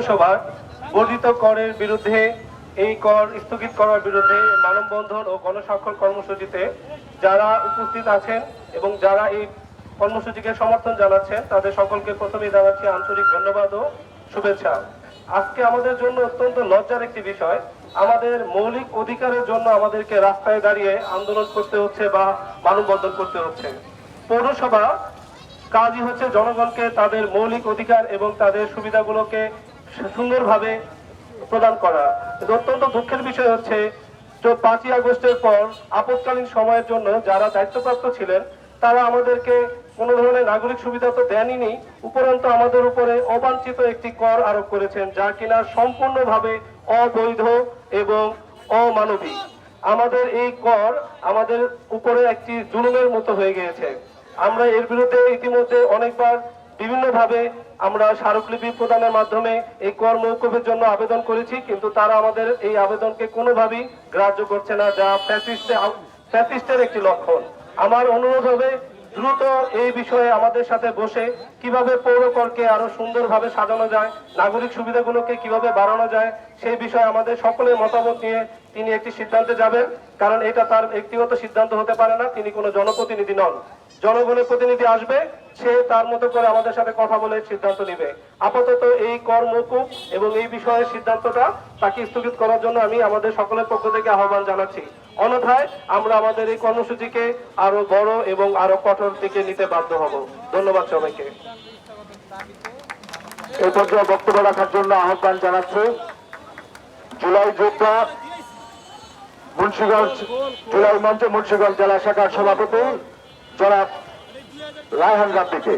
সভার বর্ধিত করের বিরুদ্ধে এই কর স্থগিত করার বিরুদ্ধে মানববন্ধন ও গণস্বাক্ষর কর্মসূচিতে যারা উপস্থিত আছেন এবং যারা এই কর্মসূচিকে সমর্থন জানাচ্ছেন তাদের সকলকে প্রথমেই জানাচ্ছি আন্তরিক ধন্যবাদ ও শুভেচ্ছা। আজকে আমাদের জন্য অত্যন্ত লজ্জার একটি বিষয়, আমাদের মৌলিক অধিকারের জন্য আমাদেরকে রাস্তায় দাঁড়িয়ে আন্দোলন করতে হচ্ছে বা মানববন্ধন করতে হচ্ছে। পৌরসভা কাজই হচ্ছে জনগণকে তাদের মৌলিক অধিকার এবং তাদের সুবিধাগুলোকে সুন্দরভাবে প্রদান করা। অত্যন্ত দুঃখের বিষয় হচ্ছে 5ই আগস্টের পর আপৎকালীন সময়ের জন্য যারা দায়িত্বপ্রাপ্ত ছিলেন তারা আমাদেরকে কোনো ধরনের নাগরিক সুবিধা তো দেনই, উপরন্তু আমাদের উপরে অবাঞ্ছিত একটি কর আরোপ করেছেন যা কিনা সম্পূর্ণভাবে অবৈধ এবং অমানবিক। আমাদের এই কর আমাদের উপরে একটি জুলুমের মতো হয়ে গিয়েছে। আমরা এর বিরুদ্ধে ইতিমধ্যে অনেকবার বিভিন্নভাবে আমরা স্মারকলিপি প্রদানের মাধ্যমে এই কর মওকুফের জন্য আবেদন করেছি, কিন্তু তারা আমাদের এই আবেদনকে কোনোভাবেই গ্রাহ্য করছে না, যা ফ্যাসিস্টের একটি লক্ষণ। আমার অনুরোধ হবে দ্রুত এই বিষয়ে আমাদের সাথে বসে কিভাবে পৌর করকে আরো সুন্দরভাবে সাজানো যায়, নাগরিক সুবিধাগুলোকে কিভাবে বাড়ানো যায় সেই বিষয়ে আমাদের সকলের মতামত নিয়ে তিনি একটি সিদ্ধান্তে যাবেন, কারণ এটা তার ব্যক্তিগত সিদ্ধান্ত হতে পারে না। তিনি কোনো জনপ্রতিনিধি নন, জনগণের প্রতিনিধি আসবে, সে তার মতো করে আমাদের সাথে কথা বলে সিদ্ধান্ত নিবে। আপাতত এই কর মওকুফ এবং এই বিষয়ের সিদ্ধান্তটা তাকে স্থগিত করার জন্য আমি আমাদের সকলের পক্ষ থেকে আহ্বান জানাচ্ছি। অন্যথায় আমরা আমাদের এই কর্মসূচিকে আরো বড় এবং আরো কঠোর দিকে নিতে বাধ্য হব। ধন্যবাদ সবাইকে। এই পর্যায়ে বক্তব্য রাখার জন্য আহ্বান জানাচ্ছি জুলাই যোদ্ধা মুন্সিগঞ্জ জুলাই মঞ্চ মুন্সিগঞ্জ জেলা শাখার সভাপতি জনাব রায়হান রাব্বিকে।